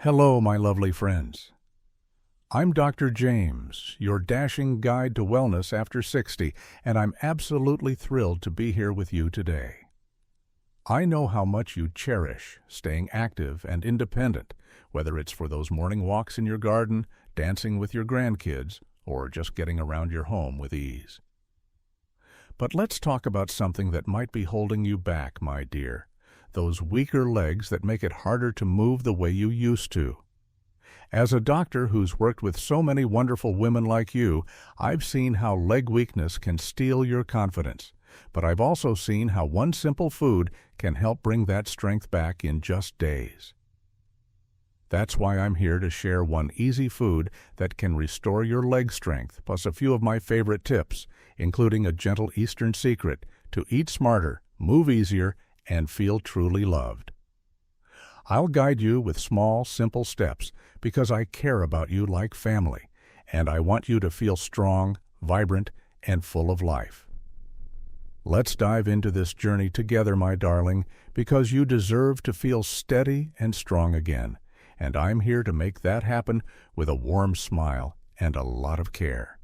Hello, my lovely friends. I'm Dr. James, your dashing guide to wellness after 60, and I'm absolutely thrilled to be here with you today. I know how much you cherish staying active and independent, whether it's for those morning walks in your garden, dancing with your grandkids, or just getting around your home with ease. But let's talk about something that might be holding you back, my dear. Those weaker legs that make it harder to move the way you used to. As a doctor who's worked with so many wonderful women like you, I've seen how leg weakness can steal your confidence. But I've also seen how one simple food can help bring that strength back in just days. That's why I'm here to share one easy food that can restore your leg strength, plus a few of my favorite tips, including a gentle Eastern secret to eat smarter, move easier, and feel truly loved. I'll guide you with small, simple steps because I care about you like family, and I want you to feel strong, vibrant, and full of life. Let's dive into this journey together, my darling, because you deserve to feel steady and strong again, and I'm here to make that happen with a warm smile and a lot of care.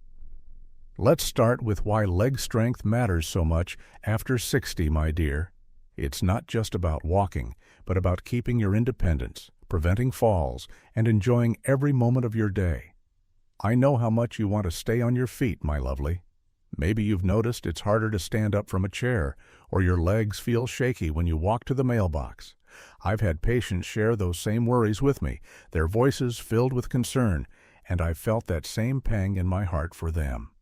Let's start with why leg strength matters so much after 60, my dear. It's not just about walking, but about keeping your independence, preventing falls, and enjoying every moment of your day. I know how much you want to stay on your feet, my lovely. Maybe you've noticed it's harder to stand up from a chair, or your legs feel shaky when you walk to the mailbox. I've had patients share those same worries with me, their voices filled with concern, and I've felt that same pang in my heart for them.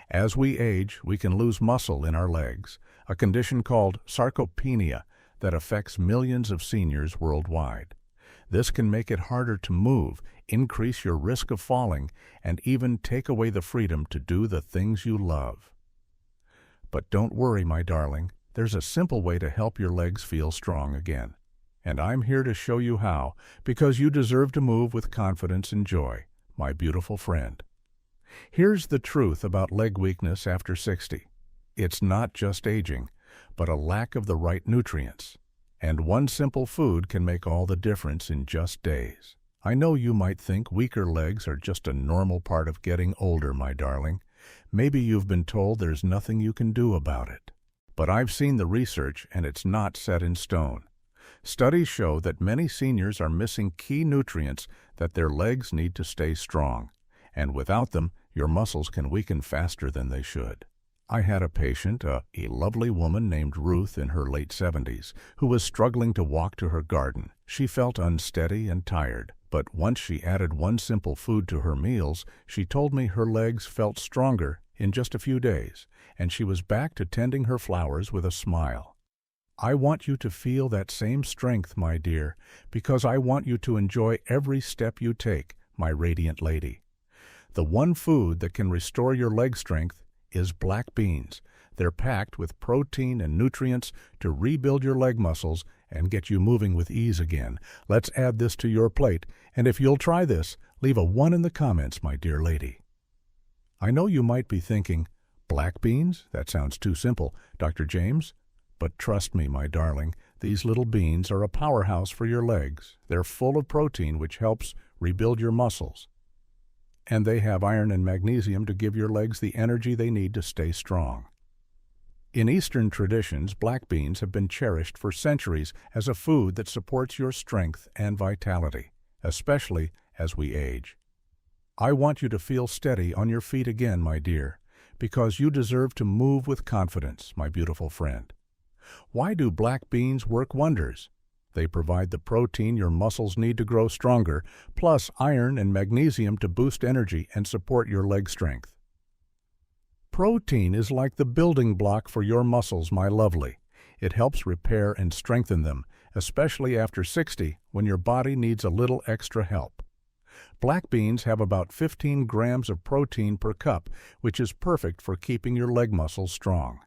As we age, we can lose muscle in our legs, a condition called sarcopenia that affects millions of seniors worldwide. This can make it harder to move, increase your risk of falling, and even take away the freedom to do the things you love. But don't worry, my darling, there's a simple way to help your legs feel strong again. And I'm here to show you how, because you deserve to move with confidence and joy, my beautiful friend. Here's the truth about leg weakness after 60. It's not just aging, but a lack of the right nutrients. And one simple food can make all the difference in just days. I know you might think weaker legs are just a normal part of getting older, my darling. Maybe you've been told there's nothing you can do about it. But I've seen the research, and it's not set in stone. Studies show that many seniors are missing key nutrients that their legs need to stay strong. And without them, your muscles can weaken faster than they should. I had a patient, a lovely woman named Ruth in her late 70s, who was struggling to walk to her garden. She felt unsteady and tired, but once she added one simple food to her meals, she told me her legs felt stronger in just a few days, and she was back to tending her flowers with a smile. I want you to feel that same strength, my dear, because I want you to enjoy every step you take, my radiant lady. The one food that can restore your leg strength is black beans. They're packed with protein and nutrients to rebuild your leg muscles and get you moving with ease again. Let's add this to your plate, and if you'll try this, leave a 1 in the comments, my dear lady. I know you might be thinking, black beans? That sounds too simple, Dr. James. But trust me, my darling, these little beans are a powerhouse for your legs. They're full of protein, which helps rebuild your muscles. And they have iron and magnesium to give your legs the energy they need to stay strong. In Eastern traditions, black beans have been cherished for centuries as a food that supports your strength and vitality, especially as we age. I want you to feel steady on your feet again, my dear, because you deserve to move with confidence, my beautiful friend. Why do black beans work wonders? They provide the protein your muscles need to grow stronger, plus iron and magnesium to boost energy and support your leg strength. Protein is like the building block for your muscles, my lovely. It helps repair and strengthen them, especially after 60, when your body needs a little extra help. Black beans have about 15 grams of protein per cup, which is perfect for keeping your leg muscles strong.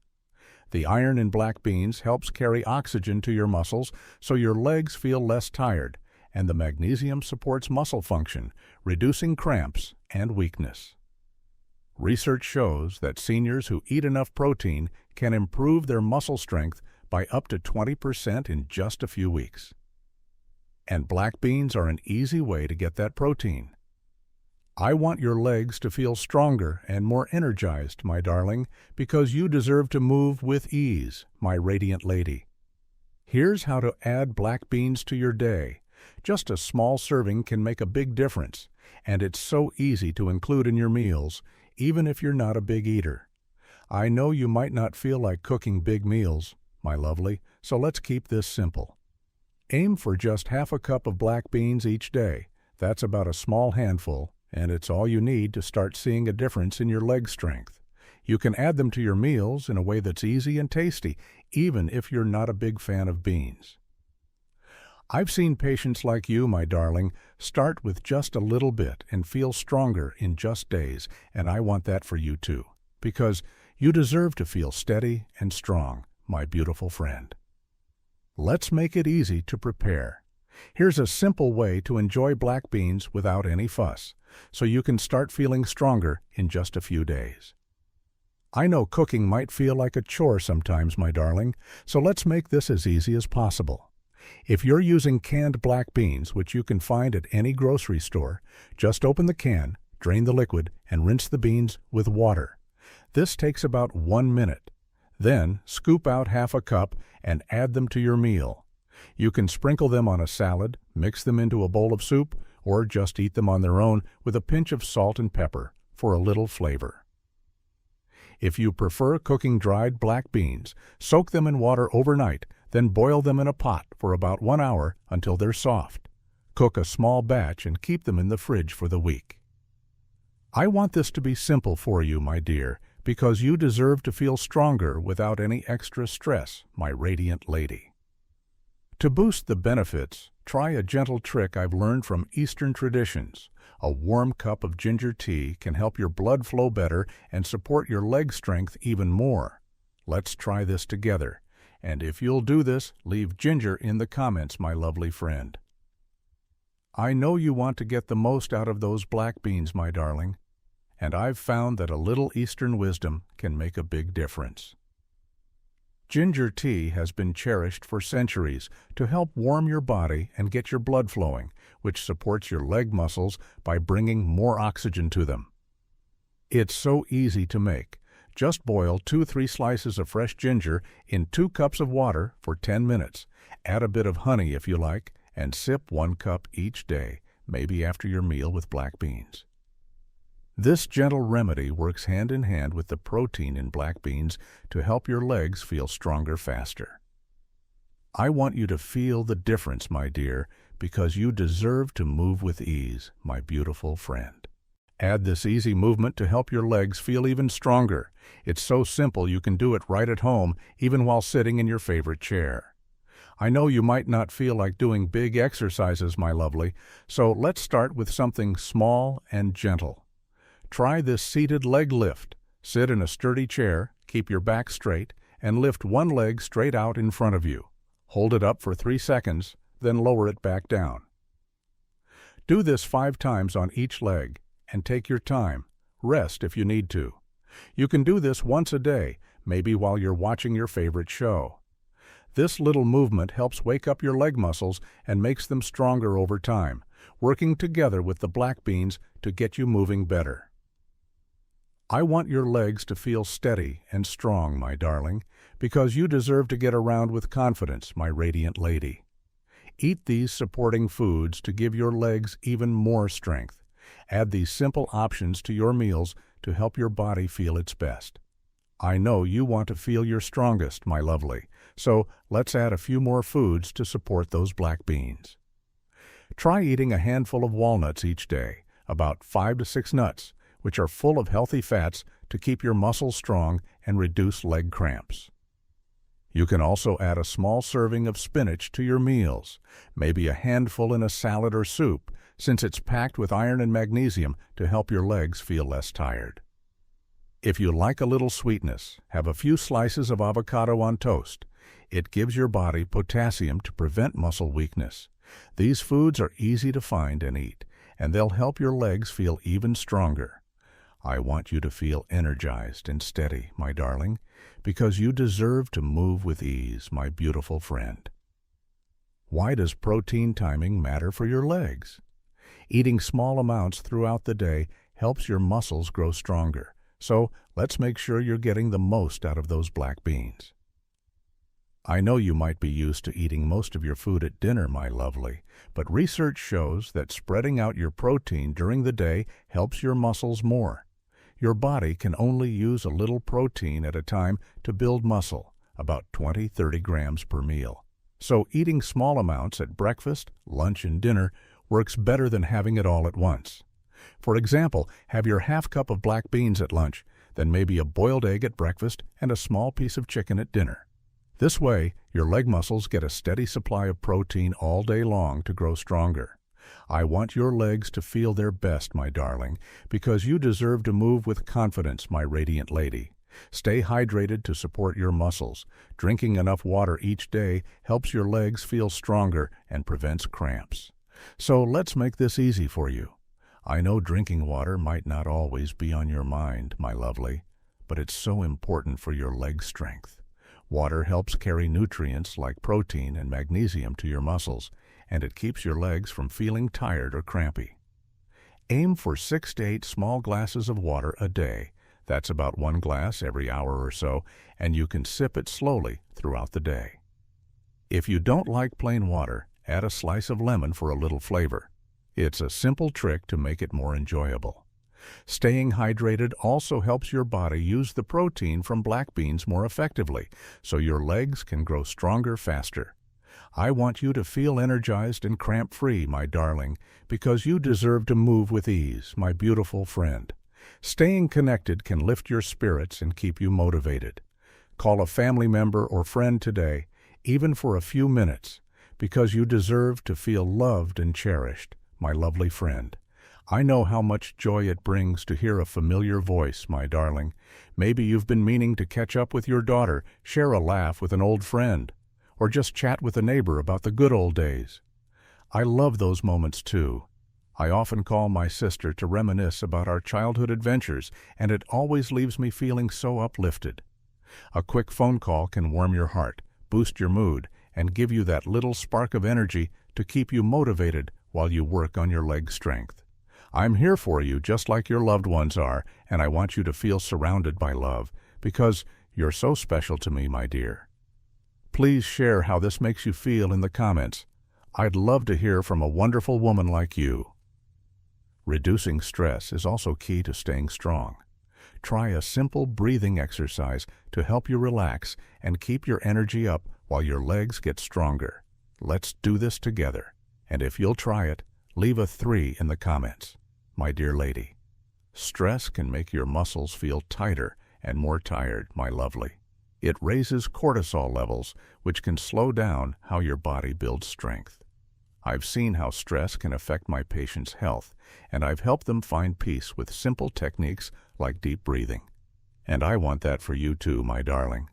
The iron in black beans helps carry oxygen to your muscles so your legs feel less tired, and the magnesium supports muscle function, reducing cramps and weakness. Research shows that seniors who eat enough protein can improve their muscle strength by up to 20% in just a few weeks. And black beans are an easy way to get that protein. I want your legs to feel stronger and more energized, my darling, because you deserve to move with ease, my radiant lady. Here's how to add black beans to your day. Just a small serving can make a big difference, and it's so easy to include in your meals, even if you're not a big eater. I know you might not feel like cooking big meals, my lovely, so let's keep this simple. Aim for just half a cup of black beans each day. That's about a small handful, and it's all you need to start seeing a difference in your leg strength. You can add them to your meals in a way that's easy and tasty, even if you're not a big fan of beans. I've seen patients like you, my darling, start with just a little bit and feel stronger in just days, and I want that for you too, because you deserve to feel steady and strong, my beautiful friend. Let's make it easy to prepare. Here's a simple way to enjoy black beans without any fuss, so you can start feeling stronger in just a few days. I know cooking might feel like a chore sometimes, my darling, so let's make this as easy as possible. If you're using canned black beans, which you can find at any grocery store, just open the can, drain the liquid, and rinse the beans with water. This takes about 1 minute. Then, scoop out half a cup and add them to your meal. You can sprinkle them on a salad, mix them into a bowl of soup, or just eat them on their own with a pinch of salt and pepper for a little flavor. If you prefer cooking dried black beans, soak them in water overnight, then boil them in a pot for about 1 hour until they're soft. Cook a small batch and keep them in the fridge for the week. I want this to be simple for you, my dear, because you deserve to feel stronger without any extra stress, my radiant lady. To boost the benefits, try a gentle trick I've learned from Eastern traditions. A warm cup of ginger tea can help your blood flow better and support your leg strength even more. Let's try this together. And if you'll do this, leave ginger in the comments, my lovely friend. I know you want to get the most out of those black beans, my darling, and I've found that a little Eastern wisdom can make a big difference. Ginger tea has been cherished for centuries to help warm your body and get your blood flowing, which supports your leg muscles by bringing more oxygen to them. It's so easy to make. Just boil 2-3 slices of fresh ginger in 2 cups of water for 10 minutes. Add a bit of honey if you like, and sip 1 cup each day, maybe after your meal with black beans. This gentle remedy works hand in hand with the protein in black beans to help your legs feel stronger faster. I want you to feel the difference, my dear, because you deserve to move with ease, my beautiful friend. Add this easy movement to help your legs feel even stronger. It's so simple you can do it right at home, even while sitting in your favorite chair. I know you might not feel like doing big exercises, my lovely, so let's start with something small and gentle. Try this seated leg lift. Sit in a sturdy chair, keep your back straight, and lift one leg straight out in front of you. Hold it up for 3 seconds, then lower it back down. Do this 5 times on each leg, and take your time. Rest if you need to. You can do this once a day, maybe while you're watching your favorite show. This little movement helps wake up your leg muscles and makes them stronger over time, working together with the black beans to get you moving better. I want your legs to feel steady and strong, my darling, because you deserve to get around with confidence, my radiant lady. Eat these supporting foods to give your legs even more strength. Add these simple options to your meals to help your body feel its best. I know you want to feel your strongest, my lovely, so let's add a few more foods to support those black beans. Try eating a handful of walnuts each day, about 5 to 6 nuts, which are full of healthy fats to keep your muscles strong and reduce leg cramps. You can also add a small serving of spinach to your meals, maybe a handful in a salad or soup, since it's packed with iron and magnesium to help your legs feel less tired. If you like a little sweetness, have a few slices of avocado on toast. It gives your body potassium to prevent muscle weakness. These foods are easy to find and eat, and they'll help your legs feel even stronger. I want you to feel energized and steady, my darling, because you deserve to move with ease, my beautiful friend. Why does protein timing matter for your legs? Eating small amounts throughout the day helps your muscles grow stronger. So let's make sure you're getting the most out of those black beans. I know you might be used to eating most of your food at dinner, my lovely, but research shows that spreading out your protein during the day helps your muscles more. Your body can only use a little protein at a time to build muscle, about 20-30 grams per meal. So eating small amounts at breakfast, lunch, and dinner works better than having it all at once. For example, have your half cup of black beans at lunch, then maybe a boiled egg at breakfast and a small piece of chicken at dinner. This way, your leg muscles get a steady supply of protein all day long to grow stronger. I want your legs to feel their best, my darling, because you deserve to move with confidence, my radiant lady. Stay hydrated to support your muscles. Drinking enough water each day helps your legs feel stronger and prevents cramps. So let's make this easy for you. I know drinking water might not always be on your mind, my lovely, but it's so important for your leg strength. Water helps carry nutrients like protein and magnesium to your muscles, and it keeps your legs from feeling tired or crampy. Aim for 6 to 8 small glasses of water a day. That's about 1 glass every hour or so, and you can sip it slowly throughout the day. If you don't like plain water, add a slice of lemon for a little flavor. It's a simple trick to make it more enjoyable. Staying hydrated also helps your body use the protein from black beans more effectively, so your legs can grow stronger faster. I want you to feel energized and cramp-free, my darling, because you deserve to move with ease, my beautiful friend. Staying connected can lift your spirits and keep you motivated. Call a family member or friend today, even for a few minutes, because you deserve to feel loved and cherished, my lovely friend. I know how much joy it brings to hear a familiar voice, my darling. Maybe you've been meaning to catch up with your daughter, share a laugh with an old friend, or just chat with a neighbor about the good old days. I love those moments too. I often call my sister to reminisce about our childhood adventures, and it always leaves me feeling so uplifted. A quick phone call can warm your heart, boost your mood, and give you that little spark of energy to keep you motivated while you work on your leg strength. I'm here for you just like your loved ones are, and I want you to feel surrounded by love, because you're so special to me, my dear. Please share how this makes you feel in the comments. I'd love to hear from a wonderful woman like you. Reducing stress is also key to staying strong. Try a simple breathing exercise to help you relax and keep your energy up while your legs get stronger. Let's do this together, and if you'll try it, leave a 3 in the comments. My dear lady, stress can make your muscles feel tighter and more tired, my lovely. It raises cortisol levels, which can slow down how your body builds strength. I've seen how stress can affect my patients' health, and I've helped them find peace with simple techniques like deep breathing. And I want that for you too, my darling.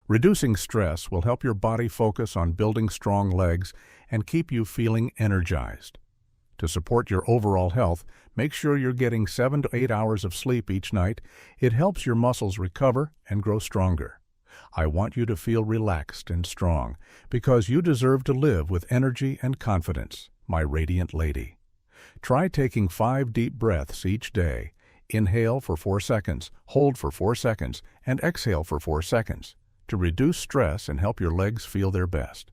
Reducing stress will help your body focus on building strong legs and keep you feeling energized. To support your overall health, make sure you're getting 7 to 8 hours of sleep each night. It helps your muscles recover and grow stronger. I want you to feel relaxed and strong, because you deserve to live with energy and confidence, my radiant lady. Try taking 5 deep breaths each day. Inhale for 4 seconds, hold for 4 seconds, and exhale for 4 seconds to reduce stress and help your legs feel their best.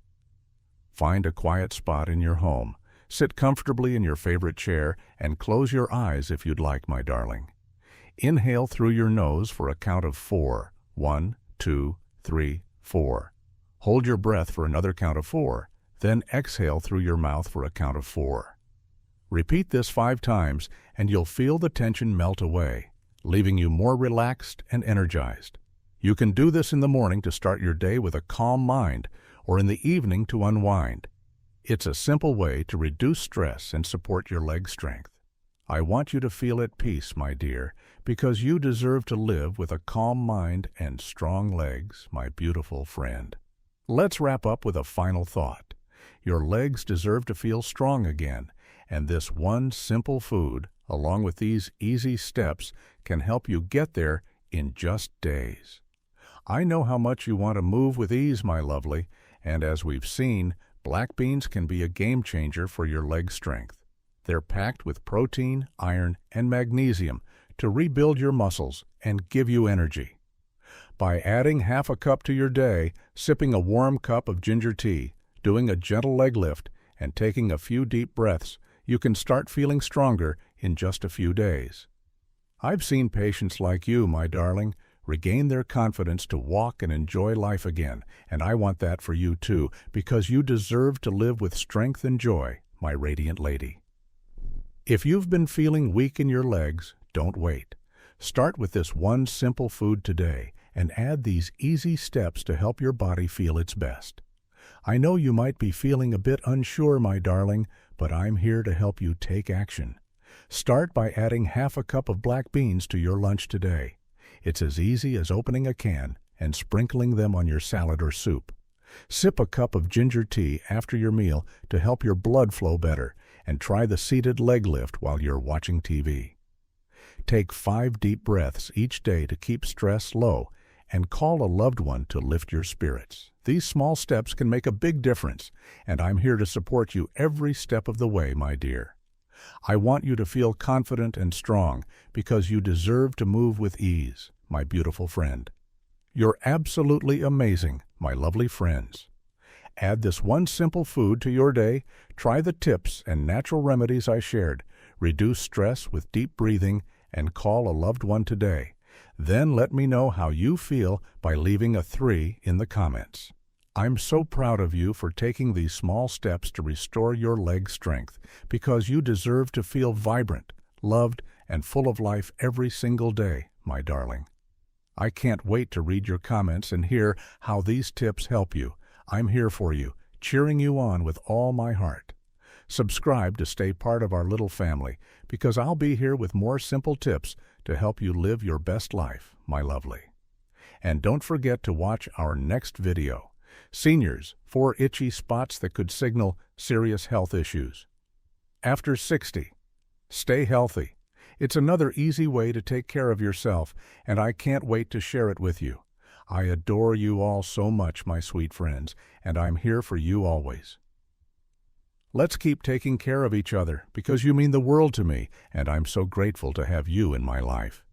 Find a quiet spot in your home. Sit comfortably in your favorite chair and close your eyes if you'd like, my darling. Inhale through your nose for a count of 4. 1, 2, 3, 4. Hold your breath for another count of 4. Then exhale through your mouth for a count of 4. Repeat this 5 times and you'll feel the tension melt away, leaving you more relaxed and energized. You can do this in the morning to start your day with a calm mind, or in the evening to unwind. It's a simple way to reduce stress and support your leg strength. I want you to feel at peace, my dear, because you deserve to live with a calm mind and strong legs, my beautiful friend. Let's wrap up with a final thought. Your legs deserve to feel strong again, and this one simple food, along with these easy steps, can help you get there in just days. I know how much you want to move with ease, my lovely, and as we've seen, Black beans can be a game changer for your leg strength. They're packed with protein, iron, and magnesium to rebuild your muscles and give you energy. By adding half a cup to your day, sipping a warm cup of ginger tea, doing a gentle leg lift, and taking a few deep breaths, you can start feeling stronger in just a few days. I've seen patients like you, my darling, regain their confidence to walk and enjoy life again, and I want that for you too, because you deserve to live with strength and joy, my radiant lady. If you've been feeling weak in your legs, don't wait. Start with this one simple food today and add these easy steps to help your body feel its best. I know you might be feeling a bit unsure, my darling, but I'm here to help you take action. Start by adding half a cup of black beans to your lunch today. It's as easy as opening a can and sprinkling them on your salad or soup. Sip a cup of ginger tea after your meal to help your blood flow better, and try the seated leg lift while you're watching TV. Take 5 deep breaths each day to keep stress low, and call a loved one to lift your spirits. These small steps can make a big difference, and I'm here to support you every step of the way, my dear. I want you to feel confident and strong because you deserve to move with ease, my beautiful friend. You're absolutely amazing, my lovely friends. Add this one simple food to your day, try the tips and natural remedies I shared, reduce stress with deep breathing, and call a loved one today. Then let me know how you feel by leaving a 3 in the comments. I'm so proud of you for taking these small steps to restore your leg strength, because you deserve to feel vibrant, loved, and full of life every single day, my darling. I can't wait to read your comments and hear how these tips help you. I'm here for you, cheering you on with all my heart. Subscribe to stay part of our little family, because I'll be here with more simple tips to help you live your best life, my lovely. And don't forget to watch our next video. Seniors, 4 itchy spots that could signal serious health issues. After 60, stay healthy. It's another easy way to take care of yourself, and I can't wait to share it with you. I adore you all so much, my sweet friends, and I'm here for you always. Let's keep taking care of each other, because you mean the world to me, and I'm so grateful to have you in my life.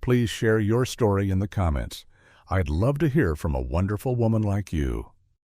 Please share your story in the comments. I'd love to hear from a wonderful woman like you.